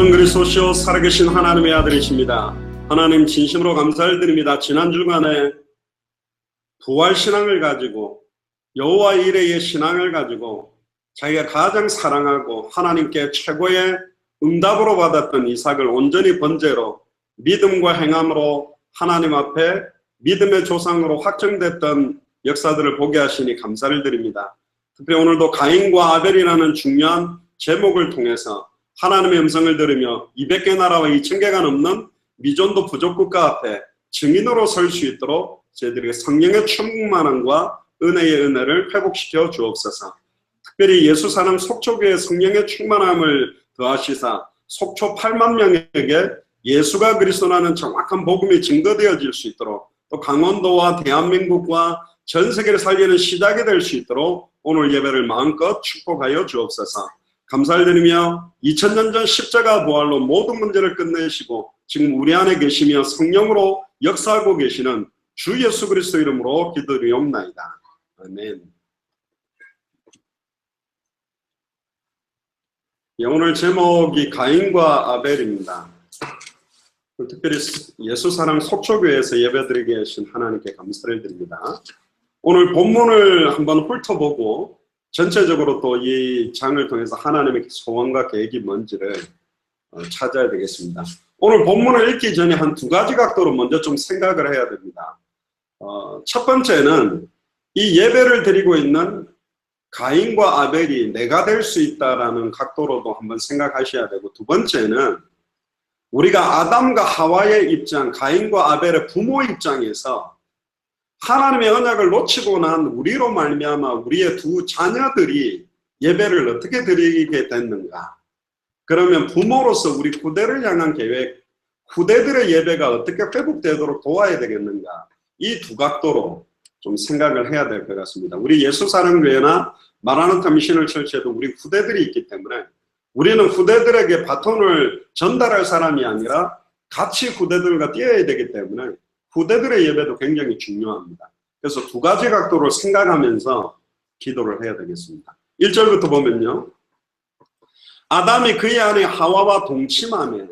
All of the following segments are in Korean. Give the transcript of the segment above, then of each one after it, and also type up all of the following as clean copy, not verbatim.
주는 그리스도시요 살아계신 하나님의 아들이십니다. 하나님 진심으로 감사를 드립니다. 지난 주간에 부활신앙을 가지고 여호와 이레의 신앙을 가지고 자기가 가장 사랑하고 하나님께 최고의 응답으로 받았던 이삭을 온전히 번제로 믿음과 행함으로 하나님 앞에 믿음의 조상으로 확정됐던 역사들을 보게 하시니 감사를 드립니다. 특별히 오늘도 가인과 아벨이라는 중요한 제목을 통해서 하나님의 음성을 들으며 200개 나라와 2000개가 넘는 미존도 부족국가 앞에 증인으로 설 수 있도록 저희들에게 성령의 충만함과 은혜의 은혜를 회복시켜 주옵소서. 특별히 예수 사람 속초교회 성령의 충만함을 더하시사 속초 8만 명에게 예수가 그리스도라는 정확한 복음이 증거되어질 수 있도록, 또 강원도와 대한민국과 전 세계를 살리는 시작이 될 수 있도록 오늘 예배를 마음껏 축복하여 주옵소서. 감사를 드리며 2000년 전 십자가 부활로 모든 문제를 끝내시고 지금 우리 안에 계시며 성령으로 역사하고 계시는 주 예수 그리스도 이름으로 기도드리옵나이다. 아멘. 오늘 제목이 가인과 아벨입니다. 특별히 예수 사랑 속초교회에서 예배드리게 하신 하나님께 감사를 드립니다. 오늘 본문을 한번 훑어보고 전체적으로 또 이 장을 통해서 하나님의 소원과 계획이 뭔지를 찾아야 되겠습니다. 오늘 본문을 읽기 전에 한 두 가지 각도로 먼저 좀 생각을 해야 됩니다. 첫 번째는 이 예배를 드리고 있는 가인과 아벨이 내가 될 수 있다라는 각도로도 한번 생각하셔야 되고, 두 번째는 우리가 아담과 하와의 입장, 가인과 아벨의 부모 입장에서 하나님의 언약을 놓치고 난 우리로 말미암아 우리의 두 자녀들이 예배를 어떻게 드리게 됐는가, 그러면 부모로서 우리 후대를 향한 계획, 후대들의 예배가 어떻게 회복되도록 도와야 되겠는가, 이 두 각도로 좀 생각을 해야 될 것 같습니다. 우리 예수사랑교회나 마라나타 미션을 철치에도 우리 후대들이 있기 때문에 우리는 후대들에게 바톤을 전달할 사람이 아니라 같이 후대들과 뛰어야 되기 때문에 후대들의 예배도 굉장히 중요합니다. 그래서 두 가지 각도로 생각하면서 기도를 해야 되겠습니다. 1절부터 보면요, 아담이 그의 아내 하와와 동침하며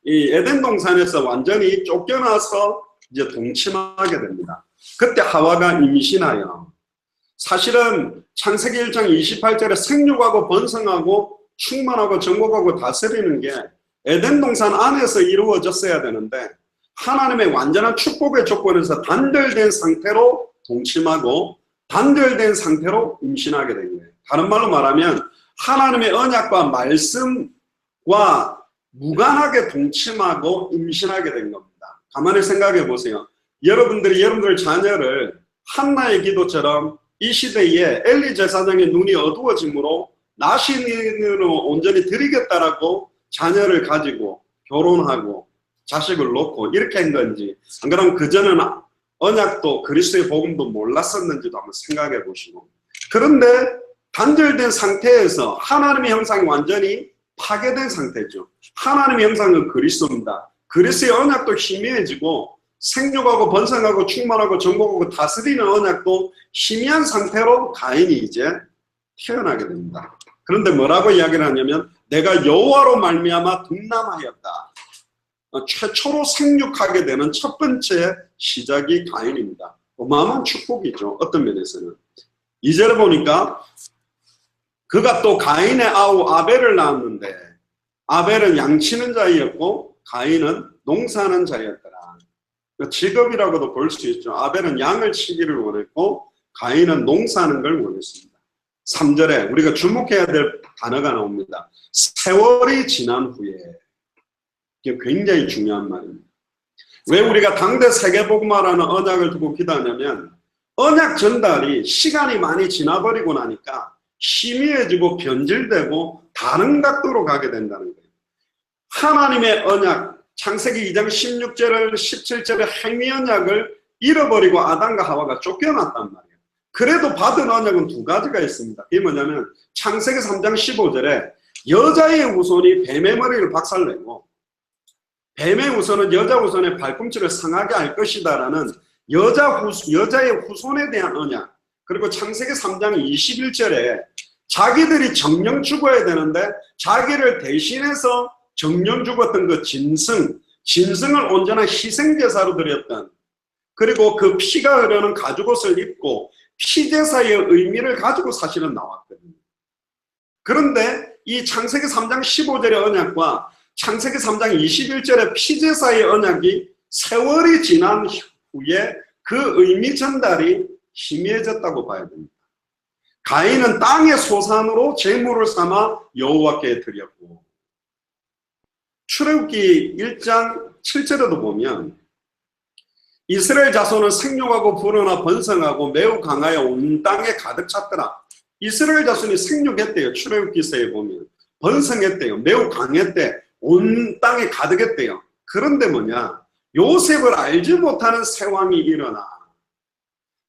이 에덴 동산에서 완전히 쫓겨나서 이제 동침하게 됩니다. 그때 하와가 임신하여, 사실은 창세기 1장 28절에 생육하고 번성하고 충만하고 정복하고 다스리는 게 에덴 동산 안에서 이루어졌어야 되는데 하나님의 완전한 축복의 조건에서 단절된 상태로 동침하고 단절된 상태로 임신하게 된 거예요. 다른 말로 말하면 하나님의 언약과 말씀과 무관하게 동침하고 임신하게 된 겁니다. 가만히 생각해 보세요. 여러분들이 여러분들 자녀를 한나의 기도처럼 이 시대에 엘리 제사장의 눈이 어두워짐으로 나신으로 온전히 드리겠다라고 자녀를 가지고 결혼하고 자식을 놓고 이렇게 한 건지, 안 그러면 그전에는 언약도 그리스도의 복음도 몰랐었는지도 한번 생각해 보시고, 그런데 단절된 상태에서 하나님의 형상이 완전히 파괴된 상태죠. 하나님의 형상은 그리스도입니다. 그리스도의 언약도 희미해지고 생육하고 번성하고 충만하고 정복하고 다스리는 언약도 희미한 상태로 가인이 이제 태어나게 됩니다. 그런데 뭐라고 이야기를 하냐면 내가 여호와로 말미암아 둔남하였다. 최초로 생육하게 되는 첫 번째 시작이 가인입니다. 어마어마한 축복이죠. 어떤 면에서는 2절에 보니까 그가 또 가인의 아우 아벨을 낳았는데 아벨은 양치는 자이었고 가인은 농사하는 자였더라. 직업이라고도 볼 수 있죠. 아벨은 양을 치기를 원했고 가인은 농사하는 걸 원했습니다. 3절에 우리가 주목해야 될 단어가 나옵니다. 세월이 지난 후에. 이게 굉장히 중요한 말입니다. 왜 우리가 당대 세계복음화라는 언약을 두고 기도하냐면 언약 전달이 시간이 많이 지나버리고 나니까 희미해지고 변질되고 다른 각도로 가게 된다는 거예요. 하나님의 언약, 창세기 2장 16절을 17절의 행위 언약을 잃어버리고 아담과 하와가 쫓겨났단 말이에요. 그래도 받은 언약은 두 가지가 있습니다. 이게 뭐냐면 창세기 3장 15절에 여자의 후손이 뱀의 머리를 박살내고 뱀의 후손은 여자 후손의 발꿈치를 상하게 할 것이다라는 여자의 후손에 대한 언약, 그리고 창세기 3장 21절에 자기들이 정령 죽어야 되는데 자기를 대신해서 정령 죽었던 그 짐승을 온전한 희생제사로 드렸던, 그리고 그 피가 흐르는 가죽옷을 입고 피제사의 의미를 가지고 사실은 나왔거든요. 그런데 이 창세기 3장 15절의 언약과 창세기 3장 21절의 피제사의 언약이 세월이 지난 후에 그 의미 전달이 희미해졌다고 봐야 됩니다. 가인은 땅의 소산으로 제물을 삼아 여호와께 드렸고, 출애굽기 1장 7절에도 보면 이스라엘 자손은 생육하고 불어나 번성하고 매우 강하여 온 땅에 가득 찼더라. 이스라엘 자손이 생육했대요. 출애굽기서에 보면 번성했대요. 매우 강했대. 온 땅에 가득했대요. 그런데 뭐냐, 요셉을 알지 못하는 세왕이 일어나.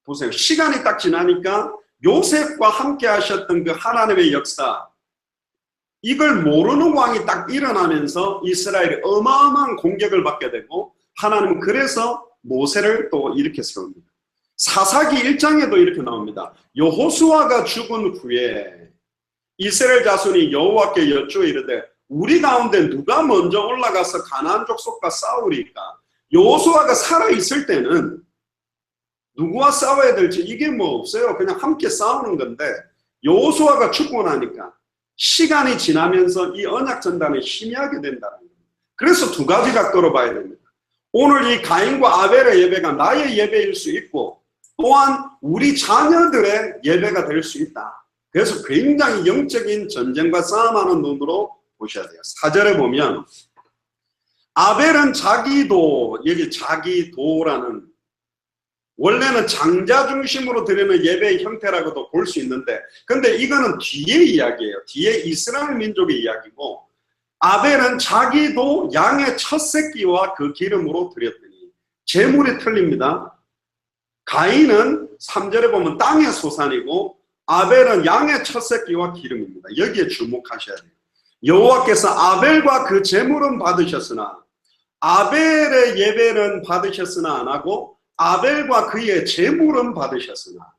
보세요. 시간이 딱 지나니까 요셉과 함께 하셨던 그 하나님의 역사, 이걸 모르는 왕이 딱 일어나면서 이스라엘이 어마어마한 공격을 받게 되고, 하나님은 그래서 모세를 또 이렇게 세웁니다. 사사기 1장에도 이렇게 나옵니다. 여호수아가 죽은 후에 이스라엘 자손이 여호와께 여쭈어 이르되 우리 가운데 누가 먼저 올라가서 가나안 족속과 싸우리까? 여호수아가 살아있을 때는 누구와 싸워야 될지 이게 뭐 없어요. 그냥 함께 싸우는 건데, 여호수아가 죽고 나니까 시간이 지나면서 이 언약 전단이 희미하게 된다는 거예요. 그래서 두 가지 각도로 봐야 됩니다. 오늘 이 가인과 아벨의 예배가 나의 예배일 수 있고, 또한 우리 자녀들의 예배가 될 수 있다. 그래서 굉장히 영적인 전쟁과 싸움하는 눈으로 보셔야 돼요. 4절에 보면 아벨은 자기도, 여기 자기도라는, 원래는 장자 중심으로 드리는 예배의 형태라고도 볼 수 있는데, 근데 이거는 뒤의 이야기예요. 뒤에 이스라엘 민족의 이야기고, 아벨은 자기도 양의 첫 새끼와 그 기름으로 드렸더니, 제물이 틀립니다. 가인은 3절에 보면 땅의 소산이고, 아벨은 양의 첫 새끼와 기름입니다. 여기에 주목하셔야 돼요. 여호와께서 아벨과 그 제물은 받으셨으나, 아벨의 예배는 받으셨으나 안 하고 아벨과 그의 제물은 받으셨으나,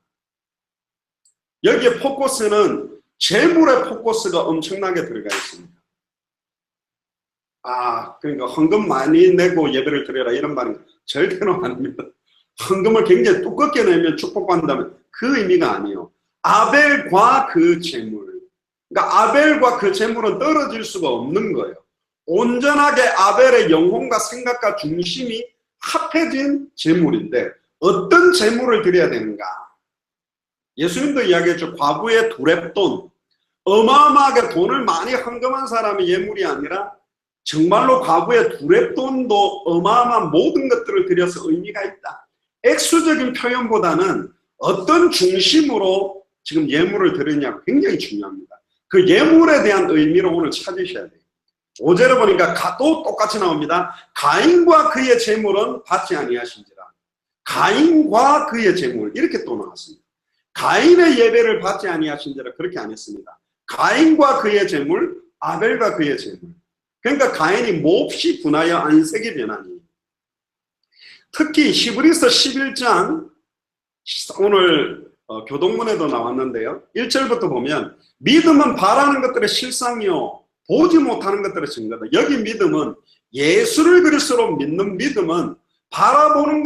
여기에 포커스는 제물의 포커스가 엄청나게 들어가 있습니다. 그러니까 헌금 많이 내고 예배를 드려라 이런 말은 절대로 아닙니다. 헌금을 굉장히 두껍게 내면 축복받는다면 그 의미가 아니에요. 아벨과 그 제물, 그러니까 아벨과 그 제물은 떨어질 수가 없는 거예요. 온전하게 아벨의 영혼과 생각과 중심이 합해진 제물인데, 어떤 제물을 드려야 되는가? 예수님도 이야기했죠. 과부의 두렙돈, 어마어마하게 돈을 많이 헌금한 사람의 예물이 아니라 정말로 과부의 두렙돈도 어마어마한 모든 것들을 드려서 의미가 있다. 액수적인 표현보다는 어떤 중심으로 지금 예물을 드리느냐가 굉장히 중요합니다. 그 예물에 대한 의미를 오늘 찾으셔야 돼요. 5절에 보니까 또 똑같이 나옵니다. 가인과 그의 제물은 받지 아니하신지라. 가인과 그의 제물, 이렇게 또 나왔습니다. 가인의 예배를 받지 아니하신지라 그렇게 안 했습니다. 가인과 그의 제물, 아벨과 그의 제물. 그러니까 가인이 몹시 분하여 안색이 변하니. 특히 히브리서 11장, 오늘 교동문에도 나왔는데요. 1절부터 보면 믿음은 바라는 것들의 실상이요 보지 못하는 것들의 증거다. 여기 믿음은 예수를 그리스도로 믿는 믿음은 바라보는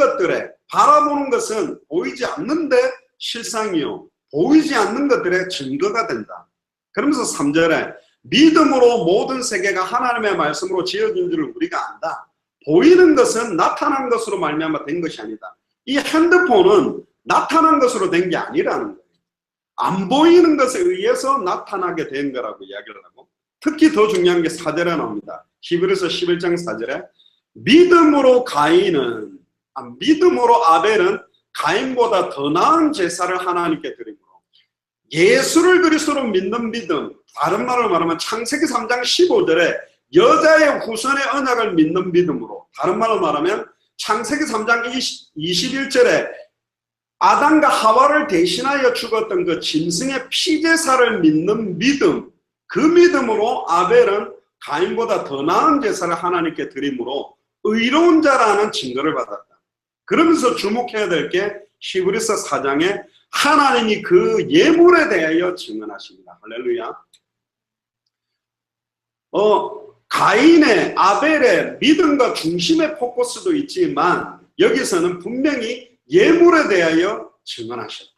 것은 보이지 않는데 실상이요 보이지 않는 것들의 증거가 된다. 그러면서 3절에 믿음으로 모든 세계가 하나님의 말씀으로 지어진 줄을 우리가 안다. 보이는 것은 나타난 것으로 말미암아 된 것이 아니다. 이 핸드폰은 나타난 것으로 된 게 아니라는 거예요. 안 보이는 것에 의해서 나타나게 된 거라고 이야기를 하고, 특히 더 중요한 게 4절에 나옵니다. 히브리서 11장 4절에 믿음으로 아벨은 가인보다 더 나은 제사를 하나님께 드림으로, 예수를 그리스도로 믿는 믿음, 다른 말로 말하면 창세기 3장 15절에 여자의 후손의 언약을 믿는 믿음으로, 다른 말로 말하면 창세기 3장 21절에 아담과 하와를 대신하여 죽었던 그 짐승의 피제사를 믿는 믿음, 그 믿음으로 아벨은 가인보다 더 나은 제사를 하나님께 드림으로 의로운 자라는 증거를 받았다. 그러면서 주목해야 될 게 히브리서 4장에 하나님이 그 예물에 대하여 증언하십니다. 할렐루야. 가인의 아벨의 믿음과 중심의 포커스도 있지만 여기서는 분명히 예물에 대하여 증언하셨다.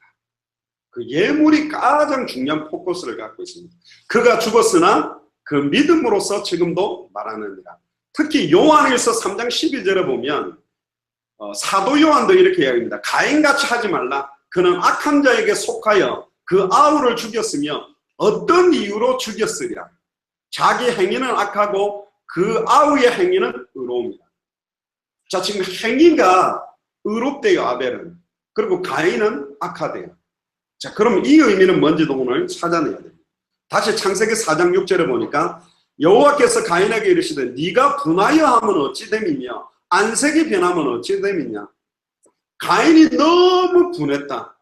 그 예물이 가장 중요한 포커스를 갖고 있습니다. 그가 죽었으나 그 믿음으로서 지금도 말하느니라. 특히 요한일서 3장 12절에 보면 사도 요한도 이렇게 이야기합니다. 가인같이 하지 말라. 그는 악한 자에게 속하여 그 아우를 죽였으며 어떤 이유로 죽였으랴. 자기 행위는 악하고 그 아우의 행위는 의로움이다. 자, 지금 행위가 의롭대요, 아벨은. 그리고 가인은 악하대요. 자, 그럼 이 의미는 뭔지도 오늘 찾아내야 됩니다. 다시 창세기 4장 6절에 보니까 여호와께서 가인에게 이르시되 네가 분하여 하면 어찌 됨이며 안색이 변하면 어찌 됨이냐. 가인이 너무 분했다.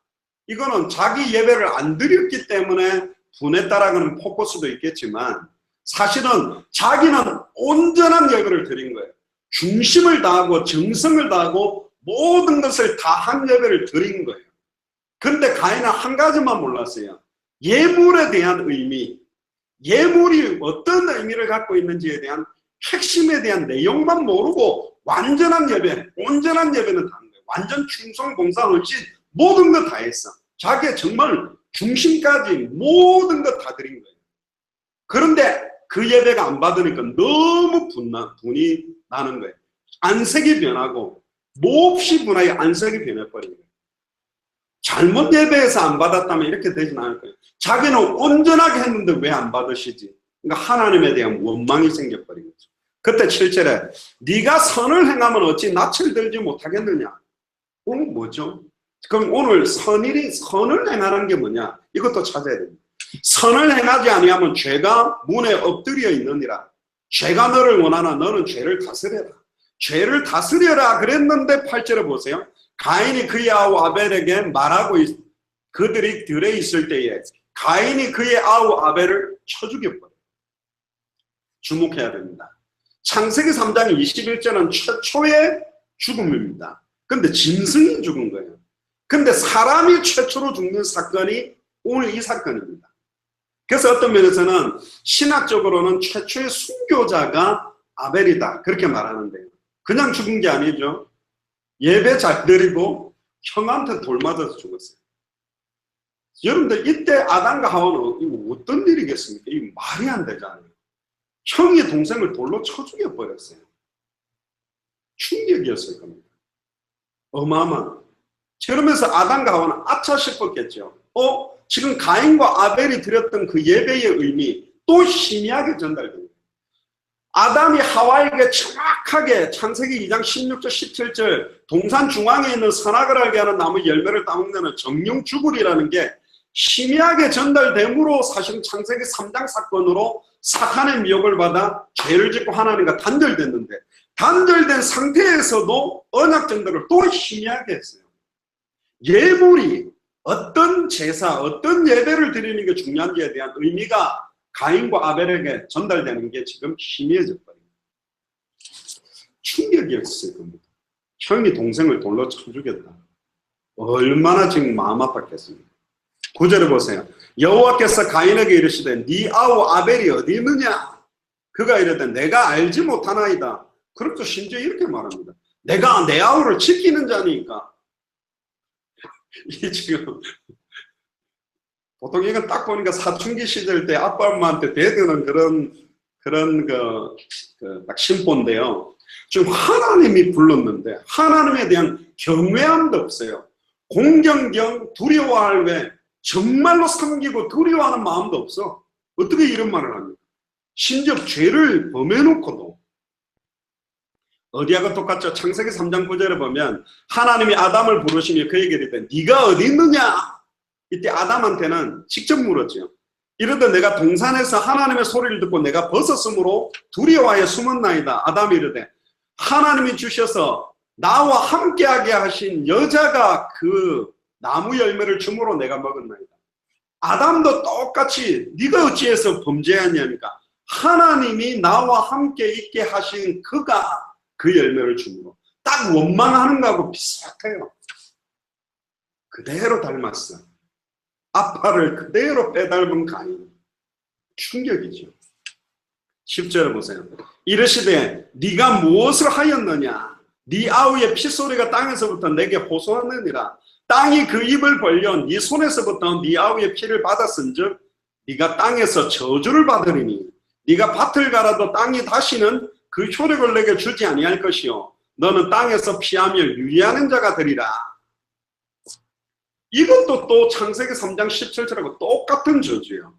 이거는 자기 예배를 안 드렸기 때문에 분했다라는 포커스도 있겠지만 사실은 자기는 온전한 예배를 드린 거예요. 중심을 다하고 정성을 다하고 모든 것을 다한 예배를 드린 거예요. 그런데 가인은 한 가지만 몰랐어요. 예물에 대한 의미, 예물이 어떤 의미를 갖고 있는지에 대한 핵심에 대한 내용만 모르고 완전한 예배, 온전한 예배는 다 한 거예요. 완전 충성, 봉사, 헌신 모든 거 다 했어. 자기의 정말 중심까지 모든 거 다 드린 거예요. 그런데 그 예배가 안 받으니까 너무 분이 나는 거예요. 안색이 변하고 몹시 분하게 안색이 변해버린 거예요. 잘못 예배해서 안 받았다면 이렇게 되진 않을 거예요. 자기는 온전하게 했는데 왜 안 받으시지? 그러니까 하나님에 대한 원망이 생겨버린 거죠. 그때 7절에 네가 선을 행하면 어찌 낯을 들지 못하겠느냐? 뭐죠? 그럼 오늘 선을 행하는 게 뭐냐? 이것도 찾아야 됩니다. 선을 행하지 아니하면 죄가 문에 엎드려 있느니라. 죄가 너를 원하나 너는 죄를 다스려라. 죄를 다스려라 그랬는데 8절에 보세요. 가인이 그의 아우 아벨에게 말하고 그들이 들에 있을 때에 가인이 그의 아우 아벨을 쳐 죽여버려요. 주목해야 됩니다. 창세기 3장 21절은 최초의 죽음입니다. 근데 짐승이 죽은 거예요. 근데 사람이 최초로 죽는 사건이 오늘 이 사건입니다. 그래서 어떤 면에서는 신학적으로는 최초의 순교자가 아벨이다 그렇게 말하는데요. 그냥 죽은 게 아니죠. 예배 잘 드리고 형한테 돌 맞아서 죽었어요. 여러분들 이때 아담과 하와는 이거 어떤 일이겠습니까? 이거 말이 안 되잖아요. 형이 동생을 돌로 쳐 죽여버렸어요. 충격이었을 겁니다. 어마어마한. 그러면서 아담과 하와는 아차 싶었겠죠. 지금 가인과 아벨이 드렸던 그 예배의 의미 또 희미하게 전달됩니다. 아담이 하와에게 정확하게 창세기 2장 16절 17절 동산 중앙에 있는 선악을 알게 하는 나무 열매를 따먹는 정령 죽으리라는 게 희미하게 전달됨으로 사실은 창세기 3장 사건으로 사탄의 미혹을 받아 죄를 짓고 하나님과 단절됐는데 단절된 상태에서도 언약 전달을 또 희미하게 했어요. 예물이 어떤 제사, 어떤 예배를 드리는 게 중요한지에 대한 의미가 가인과 아벨에게 전달되는 게 지금 희미해져 버립니다. 충격이었을 겁니다. 형이 동생을 돌로 쳐 죽였다. 얼마나 지금 마음 아팠겠습니까? 9절에 보세요. 여호와께서 가인에게 이르시되 네 아우 아벨이 어디 있느냐? 그가 이르되 내가 알지 못하나이다. 그렇죠. 심지어 이렇게 말합니다. 내가 내 아우를 지키는 자니까. 이 지금 보통 이건 딱 보니까 사춘기 시절 때 아빠 엄마한테 대드는 그런 딱 심보인데요. 지금 하나님이 불렀는데 하나님에 대한 경외함도 없어요. 공경경 두려워할 외 정말로 섬기고 두려워하는 마음도 없어. 어떻게 이런 말을 합니까? 심지어 죄를 범해놓고도 어디하고 똑같죠? 창세기 3장 9절에 보면 하나님이 아담을 부르시며 그에게 이르되 네가 어디 있느냐? 이때 아담한테는 직접 물었죠. 이르되 내가 동산에서 하나님의 소리를 듣고 내가 벗었으므로 두려워하여 숨었나이다. 아담이 이르되 하나님이 주셔서 나와 함께하게 하신 여자가 그 나무 열매를 줌으로 내가 먹었나이다. 아담도 똑같이 네가 어찌해서 범죄하냐니까 하나님이 나와 함께 있게 하신 그가 그 열매를 줌으로 딱 원망하는 거하고 비슷해요. 그대로 닮았어. 아빠를 그대로 빼닮은 가인. 충격이죠. 10절에 보세요. 이르시되 네가 무엇을 하였느냐? 네 아우의 피소리가 땅에서부터 내게 호소하느니라. 땅이 그 입을 벌려 네 손에서부터 네 아우의 피를 받았은즉 네가 땅에서 저주를 받으리니 네가 밭을 갈아도 땅이 다시는 그 효력을 내게 주지 아니할 것이요 너는 땅에서 피하며 유리하는 자가 되리라. 이것도 또 창세기 3장 17절하고 똑같은 저주예요.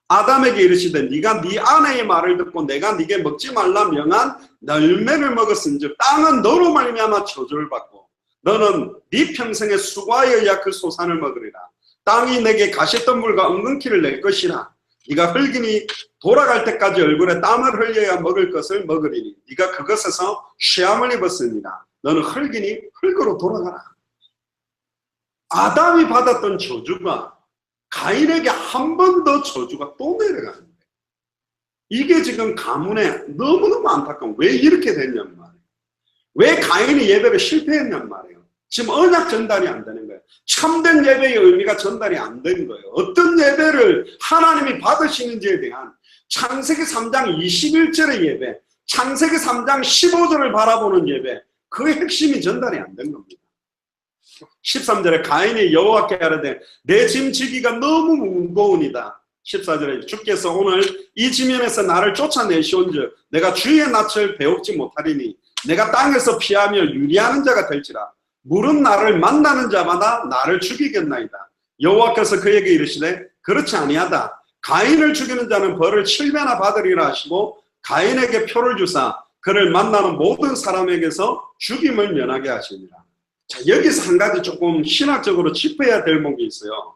아담에게 이르시되 네가 네 아내의 말을 듣고 내가 네게 먹지 말라 명한 열매를 먹었은즉 땅은 너로 말미암아 저주를 받고 너는 네 평생의 수고에 의하 그 소산을 먹으리라. 땅이 내게 가시덤불과 엉겅퀴를 낼 것이라. 네가 흙이니 돌아갈 때까지 얼굴에 땀을 흘려야 먹을 것을 먹으리니 네가 그것에서 쇠함을 입었으니라. 너는 흙이니 흙으로 돌아가라. 아담이 받았던 저주가 가인에게 한 번 더 저주가 또 내려가는 거예요. 이게 지금 가문에 너무너무 안타까운, 왜 이렇게 됐냔 말이에요. 왜 가인이 예배를 실패했냔 말이에요. 지금 언약 전달이 안 되는 거예요. 참된 예배의 의미가 전달이 안 된 거예요. 어떤 예배를 하나님이 받으시는지에 대한 창세기 3장 21절의 예배, 창세기 3장 15절을 바라보는 예배, 그 핵심이 전달이 안 된 겁니다. 13절에 가인이 여호와께 아뢰되 내 짐 지기가 너무 무거우니다. 14절에 주께서 오늘 이 지면에서 나를 쫓아내시온즉 내가 주의 낯을 배웁지 못하리니 내가 땅에서 피하며 유리하는 자가 될지라. 물은 나를 만나는 자마다 나를 죽이겠나이다. 여호와께서 그에게 이르시되 그렇지 아니하다. 가인을 죽이는 자는 벌을 7배나 받으리라 하시고 가인에게 표를 주사 그를 만나는 모든 사람에게서 죽임을 면하게 하시니라. 자, 여기서 한 가지 조금 신학적으로 짚어야 될 목이 있어요.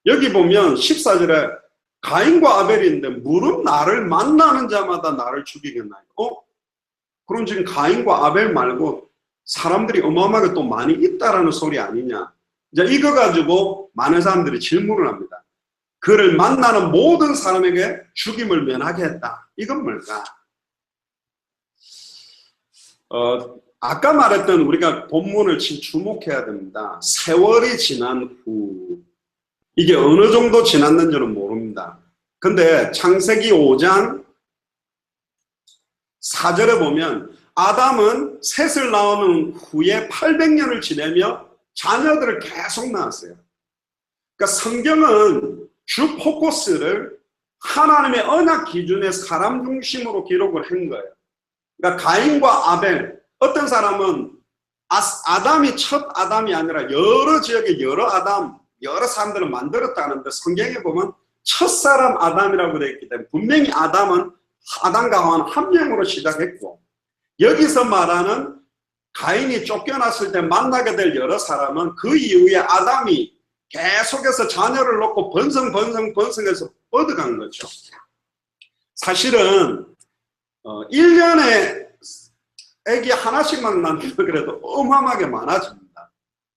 여기 보면 14절에 가인과 아벨이 있는데 물은 나를 만나는 자마다 나를 죽이겠나이다. 그럼 지금 가인과 아벨 말고 사람들이 어마어마하게 또 많이 있다라는 소리 아니냐. 이제 이거 가지고 많은 사람들이 질문을 합니다. 그를 만나는 모든 사람에게 죽임을 면하게 했다. 이건 뭘까? 아까 말했던 우리가 본문을 주목해야 됩니다. 세월이 지난 후 이게 어느 정도 지났는지는 모릅니다. 근데 창세기 5장 4절에 보면 아담은 셋을 낳은 후에 800년을 지내며 자녀들을 계속 낳았어요. 그러니까 성경은 주 포커스를 하나님의 언약 기준의 사람 중심으로 기록을 한 거예요. 그러니까 가인과 아벨, 어떤 사람은 아담이 첫 아담이 아니라 여러 지역에 여러 아담, 여러 사람들을 만들었다는데 성경에 보면 첫 사람 아담이라고 되어 있기 때문에 분명히 아담은 아담과 하와는 한 명으로 시작했고 여기서 말하는 가인이 쫓겨났을 때 만나게 될 여러 사람은 그 이후에 아담이 계속해서 자녀를 놓고 번성해서 뻗어간 거죠. 사실은 1년에 애기 하나씩만 낳는 그래도 어마어마하게 많아집니다.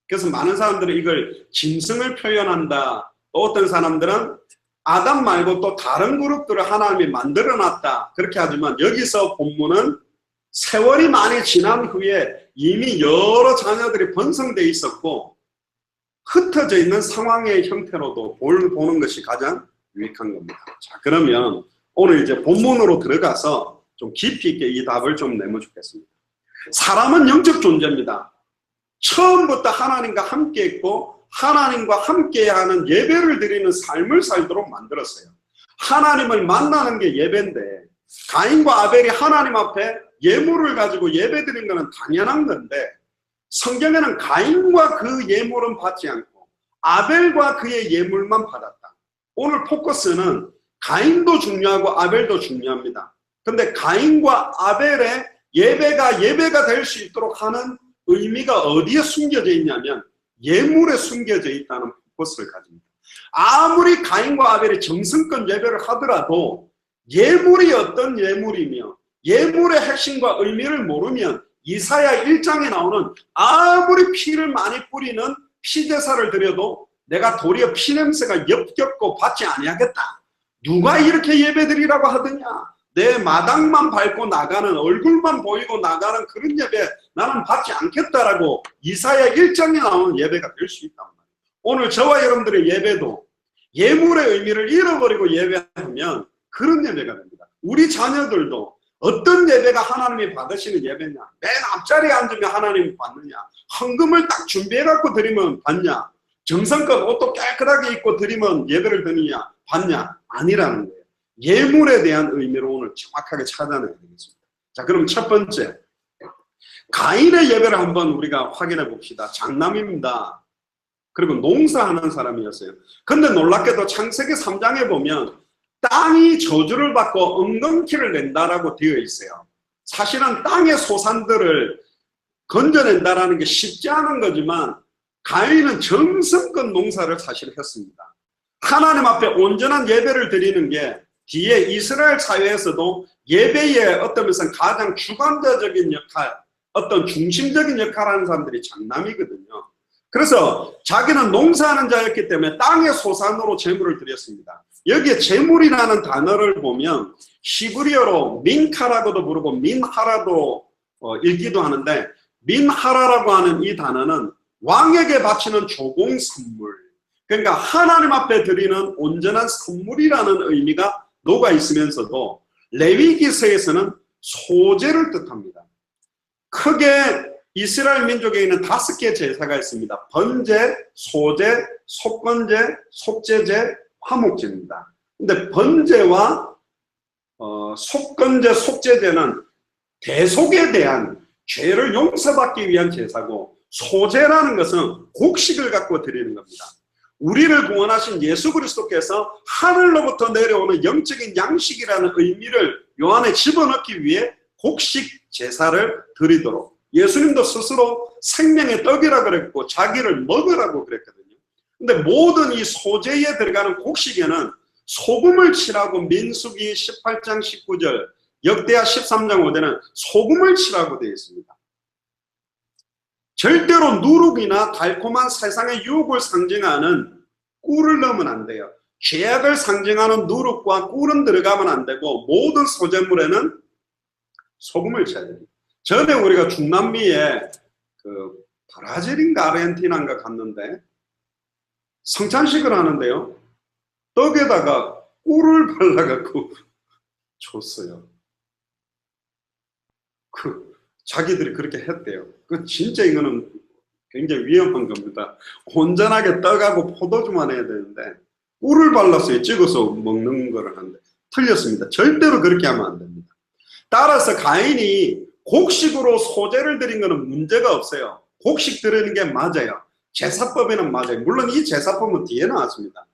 그래서 많은 사람들은 이걸 짐승을 표현한다. 또 어떤 사람들은 아담 말고 또 다른 그룹들을 하나님이 만들어놨다. 그렇게 하지만 여기서 본문은 세월이 많이 지난 후에 이미 여러 자녀들이 번성되어 있었고 흩어져 있는 상황의 형태로도 보는 것이 가장 유익한 겁니다. 자, 그러면 오늘 이제 본문으로 들어가서 좀 깊이 있게 이 답을 좀 내면 좋겠습니다. 사람은 영적 존재입니다. 처음부터 하나님과 함께 있고 하나님과 함께하는 예배를 드리는 삶을 살도록 만들었어요. 하나님을 만나는 게 예배인데 가인과 아벨이 하나님 앞에 예물을 가지고 예배 드린 것은 당연한 건데 성경에는 가인과 그 예물은 받지 않고 아벨과 그의 예물만 받았다. 오늘 포커스는 가인도 중요하고 아벨도 중요합니다. 근데 가인과 아벨의 예배가 될 수 있도록 하는 의미가 어디에 숨겨져 있냐면 예물에 숨겨져 있다는 포커스를 가집니다. 아무리 가인과 아벨이 정성껏 예배를 하더라도 예물이 어떤 예물이며 예물의 핵심과 의미를 모르면 이사야 1장에 나오는 아무리 피를 많이 뿌리는 피제사를 드려도 내가 도리어 피냄새가 역겹고 받지 아니하겠다. 누가 이렇게 예배드리라고 하더냐. 내 마당만 밟고 나가는 얼굴만 보이고 나가는 그런 예배 나는 받지 않겠다라고 이사야 1장에 나오는 예배가 될 수 있단 말이에요. 오늘 저와 여러분들의 예배도 예물의 의미를 잃어버리고 예배하면 그런 예배가 됩니다. 우리 자녀들도 어떤 예배가 하나님이 받으시는 예배냐? 맨 앞자리에 앉으면 하나님이 받느냐? 헌금을 딱 준비해갖고 드리면 받냐? 정성껏 옷도 깨끗하게 입고 드리면 예배를 드리냐? 받냐? 아니라는 거예요. 예물에 대한 의미로 오늘 정확하게 찾아내야 되겠습니다. 자, 그럼 첫 번째, 가인의 예배를 한번 우리가 확인해 봅시다. 장남입니다. 그리고 농사하는 사람이었어요. 근데 놀랍게도 창세기 3장에 보면 땅이 저주를 받고 엉겅퀴를 낸다라고 되어 있어요. 사실은 땅의 소산들을 건져낸다라는 게 쉽지 않은 거지만 가인은 정성껏 농사를 사실 했습니다. 하나님 앞에 온전한 예배를 드리는 게 뒤에 이스라엘 사회에서도 예배의 어떤 면에서 가장 주관자적인 역할, 어떤 중심적인 역할을 하는 사람들이 장남이거든요. 그래서 자기는 농사하는 자였기 때문에 땅의 소산으로 제물을 드렸습니다. 여기에 제물이라는 단어를 보면 히브리어로 민카라고도 부르고 민하라도 읽기도 하는데, 민하라라고 하는 이 단어는 왕에게 바치는 조공 선물, 그러니까 하나님 앞에 드리는 온전한 선물이라는 의미가 녹아 있으면서도 레위기서에서는 소제를 뜻합니다. 크게 이스라엘 민족에 있는 5개 제사가 있습니다. 번제, 소제, 속건제, 속제제, 화목제입니다. 근데 번제와 속건제, 속제제는 대속에 대한 죄를 용서받기 위한 제사고, 소제라는 것은 곡식을 갖고 드리는 겁니다. 우리를 구원하신 예수 그리스도께서 하늘로부터 내려오는 영적인 양식이라는 의미를 요 안에 집어넣기 위해 곡식 제사를 드리도록, 예수님도 스스로 생명의 떡이라 그랬고 자기를 먹으라고 그랬거든요. 근데 모든 이 소제에 들어가는 곡식에는 소금을 칠하고, 민수기 18장 19절, 역대하 13장 5절은 소금을 칠하고 되어 있습니다. 절대로 누룩이나 달콤한 세상의 유혹을 상징하는 꿀을 넣으면 안 돼요. 죄악을 상징하는 누룩과 꿀은 들어가면 안 되고, 모든 소제물에는 소금을 쳐야 됩니다. 전에 우리가 중남미에 브라질인가 아르헨티나인가 갔는데 성찬식을 하는데요, 떡에다가 꿀을 발라갖고 줬어요. 자기들이 그렇게 했대요. 진짜 이거는 굉장히 위험한 겁니다. 온전하게 떡하고 포도주만 해야 되는데 꿀을 발랐어요. 찍어서 먹는 거를 하는데 틀렸습니다. 절대로 그렇게 하면 안 됩니다. 따라서 가인이 곡식으로 소제를 드린 거는 문제가 없어요. 곡식 드리는 게 맞아요. 제사법에는 맞아요. 물론 이 제사법은 뒤에 나왔습니다.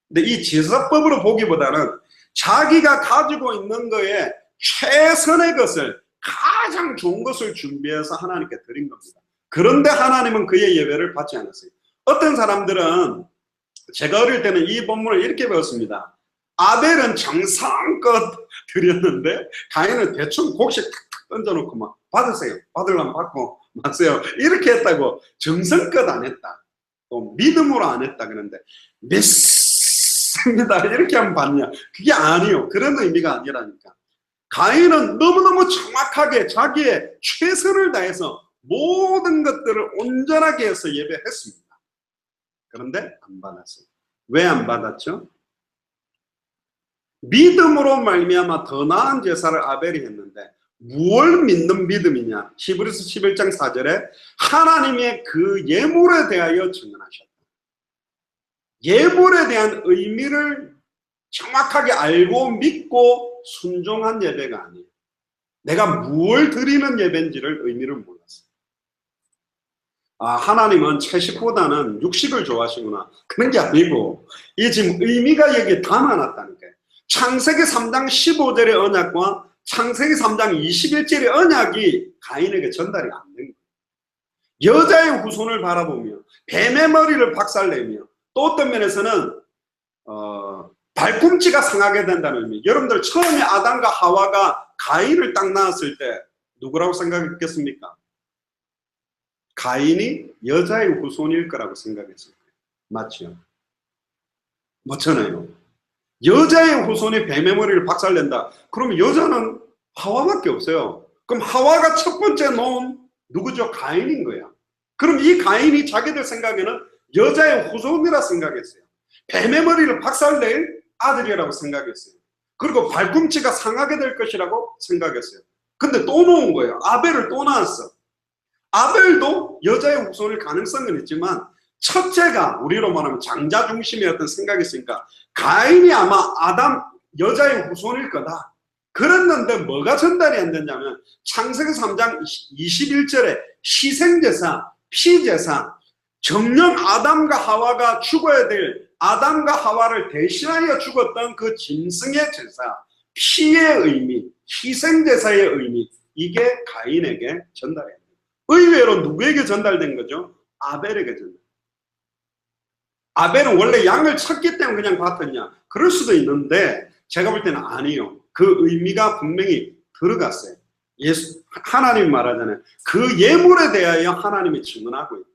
근데 이 제사법으로 보기보다는 자기가 가지고 있는 거에 최선의 것을, 가장 좋은 것을 준비해서 하나님께 드린 겁니다. 그런데 하나님은 그의 예배를 받지 않았어요. 어떤 사람들은, 제가 어릴 때는 이 본문을 이렇게 배웠습니다. 아벨은 정성껏 드렸는데 가인은 대충 곡식 탁탁 던져놓고 막 받으세요, 받으려면 받고 마세요, 이렇게 했다고. 정성껏 안 했다, 또 믿음으로 안 했다 그러는데 믿습니다 이렇게 하면 받냐? 그게 아니요. 그런 의미가 아니라니까. 가인은 너무너무 정확하게 자기의 최선을 다해서 모든 것들을 온전하게 해서 예배했습니다. 그런데 안 받았어요. 왜 안 받았죠? 믿음으로 말미암아 더 나은 제사를 아벨이 했는데, 무엇을 믿는 믿음이냐? 히브리서 11장 4절에 하나님의 그 예물에 대하여 증언하셨다. 예물에 대한 의미를 정확하게 알고 믿고 순종한 예배가 아니에요. 내가 무엇을 드리는 예배인지를 의미를 몰랐어요. 하나님은 채식보다는 육식을 좋아하시구나, 그런 게 아니고, 이 지금 의미가 여기에 담아놨다니까요. 창세기 3장 15절의 언약과 창세기 3장 21절의 언약이 가인에게 전달이 안 된 거예요. 여자의 후손을 바라보며 뱀의 머리를 박살내며, 또 어떤 면에서는 발꿈치가 상하게 된다는 의미. 여러분들 처음에 아담과 하와가 가인을 딱 낳았을 때 누구라고 생각했겠습니까? 가인이 여자의 후손일 거라고 생각했어요. 맞죠? 맞잖아요. 여자의 후손이 뱀의 머리를 박살낸다. 그럼 여자는 하와밖에 없어요. 그럼 하와가 첫 번째 놓은 누구죠? 가인인 거야. 그럼 이 가인이 자기들 생각에는 여자의 후손이라 생각했어요. 뱀의 머리를 박살낼 아들이라고 생각했어요. 그리고 발꿈치가 상하게 될 것이라고 생각했어요. 근데 또 놓은 거예요. 아벨을 또 낳았어. 아벨도 여자의 후손일 가능성은 있지만 첫째가 우리로 말하면 장자 중심의 어떤 생각이 있으니까 가인이 아마 여자의 후손일 거다. 그랬는데 뭐가 전달이 안 됐냐면 창세기 3장 21절에 희생제사, 피제사, 정령 아담과 하와가 죽어야 될 아담과 하와를 대신하여 죽었던 그 짐승의 제사, 피의 의미, 희생제사의 의미, 이게 가인에게 전달해요. 의외로 누구에게 전달된 거죠? 아벨에게 전달. 아벨은 원래 양을 쳤기 때문에 그냥 받았냐? 그럴 수도 있는데 제가 볼 때는 아니요. 그 의미가 분명히 들어갔어요. 하나님 말하잖아요. 그 예물에 대하여 하나님이 증언하고 있다.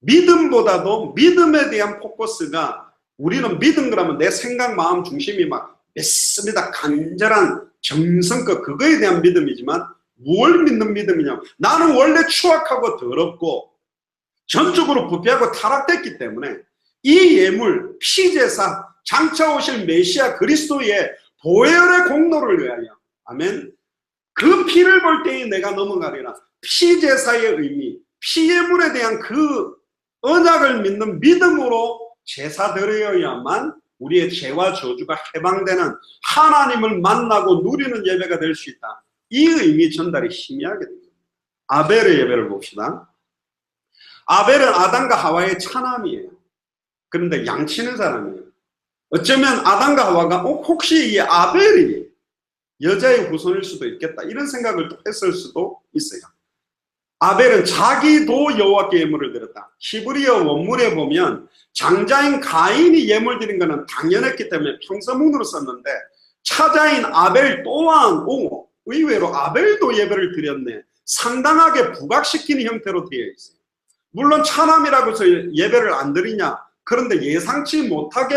믿음보다도 믿음에 대한 포커스가 우리는 믿음 그러면 내 생각, 마음 중심이 막 믿습니다. 간절한 정성껏 그거에 대한 믿음이지만 뭘 믿는 믿음이냐? 나는 원래 추악하고 더럽고 전적으로 부패하고 타락됐기 때문에 이 예물, 피제사, 장차 오실 메시아 그리스도의 보혈의 공로를 위하여 아멘. 그 피를 볼 때에 내가 넘어가리라. 피제사의 의미, 피예물에 대한 그 언약을 믿는 믿음으로 제사 드려야만 우리의 죄와 저주가 해방되는 하나님을 만나고 누리는 예배가 될 수 있다. 이 의미 전달이 희미하게 됩니다. 아벨의 예배를 봅시다. 아벨은 아담과 하와의 차남이에요. 그런데 양치는 사람이에요. 어쩌면 아담과 하와가 혹시 이 아벨이 여자의 후손일 수도 있겠다 이런 생각을 또 했을 수도 있어요. 아벨은 자기도 여호와께 예물을 드렸다. 히브리어 원문에 보면 장자인 가인이 예물 드린 것은 당연했기 때문에 평서문으로 썼는데 차자인 아벨 또한 의외로 아벨도 예배를 드렸네. 상당하게 부각시키는 형태로 되어 있어요. 물론 차남이라고 해서 예배를 안 드리냐? 그런데 예상치 못하게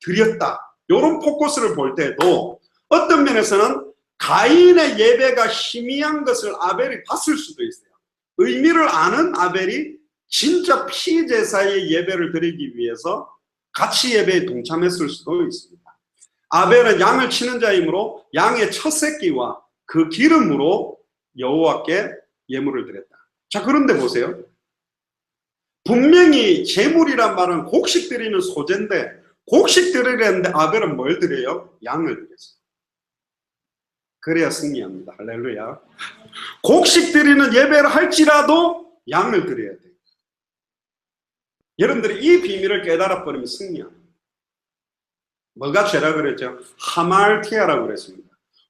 드렸다. 이런 포커스를 볼 때도 어떤 면에서는 가인의 예배가 희미한 것을 아벨이 봤을 수도 있어요. 의미를 아는 아벨이 진짜 피제사의 예배를 드리기 위해서 같이 예배에 동참했을 수도 있습니다. 아벨은 양을 치는 자이므로 양의 첫 새끼와 그 기름으로 여호와께 예물을 드렸다. 자, 그런데 보세요. 분명히 제물이란 말은 곡식 드리는 소재인데 곡식 드리려는데 아벨은 뭘 드려요? 양을 드렸어요. 그래야 승리합니다. 할렐루야. 곡식 드리는 예배를 할지라도 양을 드려야 돼요. 여러분들이 이 비밀을 깨달아 버리면 승리합니다. 뭐가 죄라 그랬죠? 하말티아라고 그랬습니다.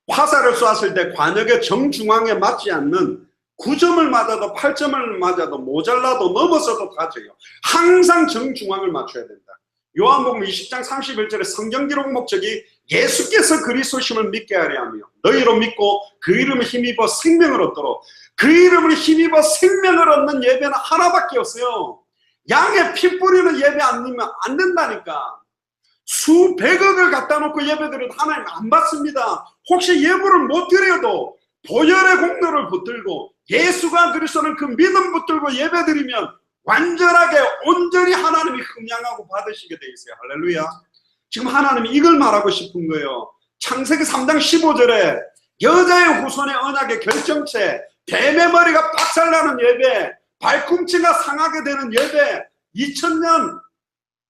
화살을 쏘았을 때 관역의 정중앙에 맞지 않는 9점을 맞아도 8점을 맞아도 모자라도 넘어서도 다져요. 항상 정중앙을 맞춰야 된다. 요한복음 20장 31절에 성경 기록 목적이 예수께서 그리스도심을 믿게 하려 하며 너희로 믿고 그 이름을 힘입어 생명을 얻도록. 그 이름을 힘입어 생명을 얻는 예배는 하나밖에 없어요. 양의 피 뿌리는 예배 안 드리면 안 된다니까. 수백억을 갖다 놓고 예배드려도 하나님 안 받습니다. 혹시 예물을 못 드려도 보혈의 공로를 붙들고 예수가 그리스도는 그 믿음 붙들고 예배드리면 완전하게 온전히 하나님이 흥량하고 받으시게 돼 있어요. 할렐루야. 지금 하나님이 이걸 말하고 싶은 거예요. 창세기 3장 15절에 여자의 후손의 언약의 결정체, 뱀의 머리가 박살나는 예배, 발꿈치가 상하게 되는 예배, 2000년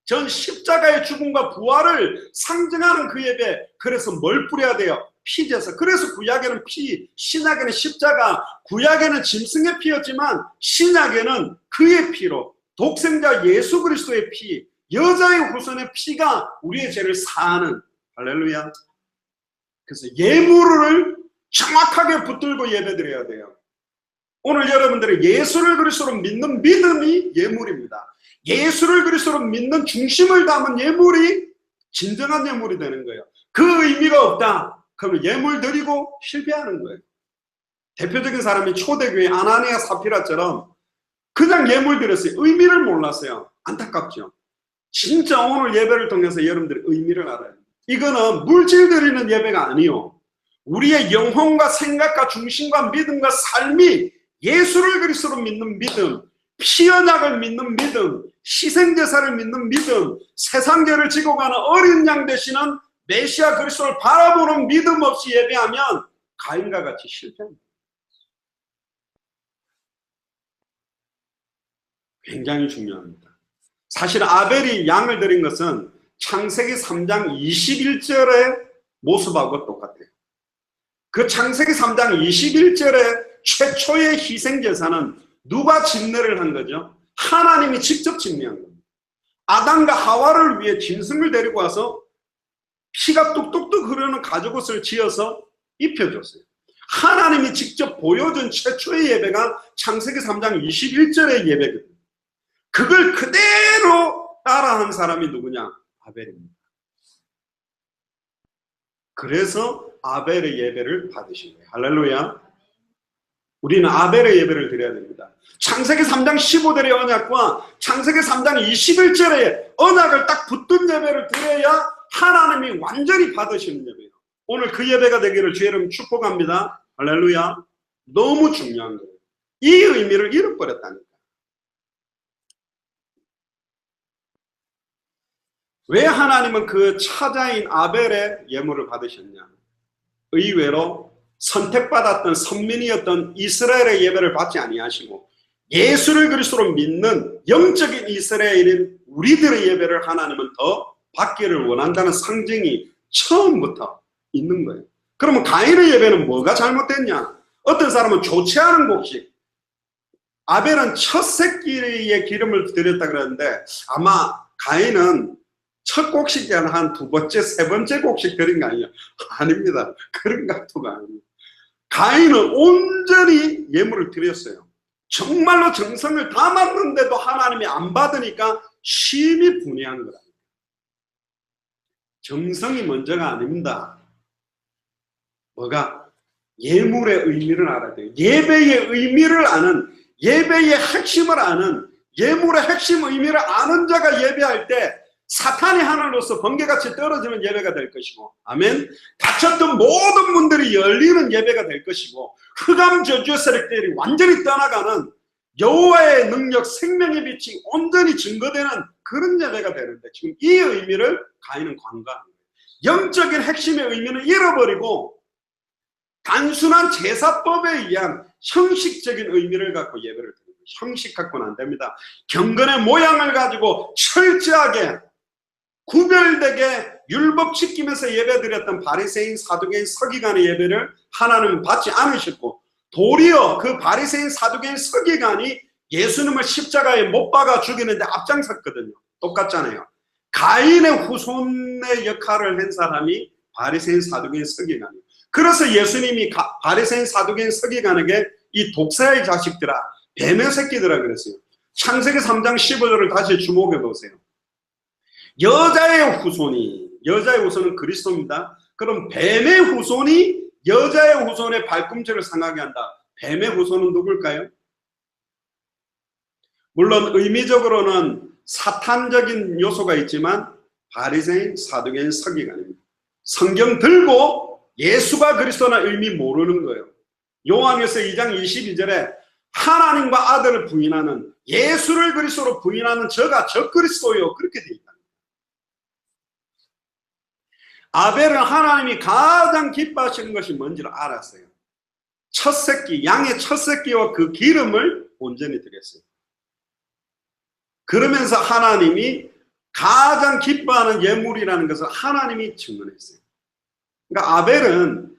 전 십자가의 죽음과 부활을 상징하는 그 예배. 그래서 뭘 뿌려야 돼요? 피제사. 그래서 구약에는 피, 신약에는 십자가, 구약에는 짐승의 피였지만 신약에는 그의 피로 독생자 예수 그리스도의 피, 여자의 후손의 피가 우리의 죄를 사하는. 할렐루야. 그래서 예물을 정확하게 붙들고 예배드려야 돼요. 오늘 여러분들이 예수를 그리스도로 믿는 믿음이 예물입니다. 예수를 그리스도로 믿는 중심을 담은 예물이 진정한 예물이 되는 거예요. 그 의미가 없다. 그러면 예물 드리고 실패하는 거예요. 대표적인 사람이 초대교회 아나니아 사피라처럼 그냥 예물 드렸어요. 의미를 몰랐어요. 안타깝죠. 진짜 오늘 예배를 통해서 여러분들이 의미를 알아요. 이거는 물질 드리는 예배가 아니요. 우리의 영혼과 생각과 중심과 믿음과 삶이 예수를 그리스도로 믿는 믿음, 피언약을 믿는 믿음, 희생제사를 믿는 믿음, 세상계를 지고 가는 어린 양 되시는 메시아 그리스도를 바라보는 믿음 없이 예배하면 가인과 같이 실패합니다. 굉장히 중요합니다. 사실 아벨이 양을 드린 것은 창세기 3장 21절의 모습하고 똑같아요. 그 창세기 3장 21절의 최초의 희생제사는 누가 진례를 한 거죠? 하나님이 직접 진례한 겁니다. 아담과 하와를 위해 짐승을 데리고 와서 피가 뚝뚝뚝 흐르는 가죽옷을 지어서 입혀줬어요. 하나님이 직접 보여준 최초의 예배가 창세기 3장 21절의 예배거든요. 그걸 그대로 따라한 사람이 누구냐? 아벨입니다. 그래서 아벨의 예배를 받으신 거예요. 할렐루야. 우리는 아벨의 예배를 드려야 됩니다. 창세기 3장 15절의 언약과 창세기 3장 21절의 언약을 딱 붙든 예배를 드려야 하나님이 완전히 받으시는 예배예요. 오늘 그 예배가 되기를 주의 이름 축복합니다. 할렐루야. 너무 중요한 거예요. 이 의미를 잃어버렸다니까. 왜 하나님은 그 차자인 아벨의 예물을 받으셨냐? 의외로 선택받았던 선민이었던 이스라엘의 예배를 받지 아니하시고 예수를 그리스도로 믿는 영적인 이스라엘인 우리들의 예배를 하나님은 더 받기를 원한다는 상징이 처음부터 있는 거예요. 그러면 가인의 예배는 뭐가 잘못됐냐? 어떤 사람은 좋지 않은 곡식, 아벨은 첫 새끼의 기름을 드렸다 그러는데 아마 가인은 첫 곡식이 아니라 한 두 번째, 세 번째 곡식 드린 거 아니에요? 아닙니다. 그런 각도가 아닙니다. 가인은 온전히 예물을 드렸어요. 정말로 정성을 담았는데도 하나님이 안 받으니까 심히 분해한 거다. 정성이 먼저가 아닙니다. 뭐가? 예물의 의미를 알아야 돼요. 예배의 의미를 아는, 예배의 핵심을 아는, 예물의 핵심 의미를 아는 자가 예배할 때 사탄이 하나로서 번개같이 떨어지는 예배가 될 것이고, 아멘. 닫혔던 모든 문들이 열리는 예배가 될 것이고, 흑암 저주의 세력들이 완전히 떠나가는 여호와의 능력, 생명의 빛이 온전히 증거되는 그런 예배가 되는데, 지금 이 의미를 가인은 간과한 거예요. 영적인 핵심의 의미는 잃어버리고 단순한 제사법에 의한 형식적인 의미를 갖고 예배를 드립니다. 형식 갖고는 안 됩니다. 경건의 모양을 가지고 철저하게 구별되게 율법 지키면서 예배드렸던 바리새인, 사두개인, 서기관의 예배를 하나님은 받지 않으셨고, 도리어 그 바리새인, 사두개인, 서기관이 예수님을 십자가에 못 박아 죽이는데 앞장섰거든요. 똑같잖아요. 가인의 후손의 역할을 한 사람이 바리새인, 사두개인, 서기관이에요. 그래서 예수님이 바리새인, 사두개인, 서기관에게 이 독사의 자식들아, 뱀의 새끼들아 그랬어요. 창세기 3장 15절을 다시 주목해 보세요. 여자의 후손은 그리스도입니다. 그럼 뱀의 후손이 여자의 후손의 발꿈치를 상하게 한다. 뱀의 후손은 누굴까요? 물론 의미적으로는 사탄적인 요소가 있지만 바리새인, 사두개인, 서기관입니다. 성경 들고 예수가 그리스도나 의미 모르는 거예요. 요한일서 2장 22절에 하나님과 아들을 부인하는, 예수를 그리스도로 부인하는 저가 저 그리스도요, 그렇게 되어 있다. 아벨은 하나님이 가장 기뻐하시는 것이 뭔지를 알았어요. 첫 새끼, 양의 첫 새끼와 그 기름을 온전히 드렸어요. 그러면서 하나님이 가장 기뻐하는 예물이라는 것을 하나님이 증언했어요. 그러니까 아벨은